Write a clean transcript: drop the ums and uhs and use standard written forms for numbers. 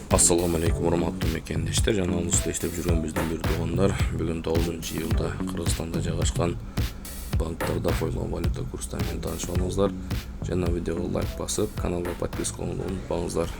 Assalamu alaikum урматтуу мекендештер, жана алыста иштеп жүргөн биздин бир туугандар. Бүгүн 9-июлда Кыргызстанда жайгашкан банктарда койгон валюта курстары менен таанышып алыңыздар. Жана видеого лайк басып, каналга подписка болууну унутпаңыздар.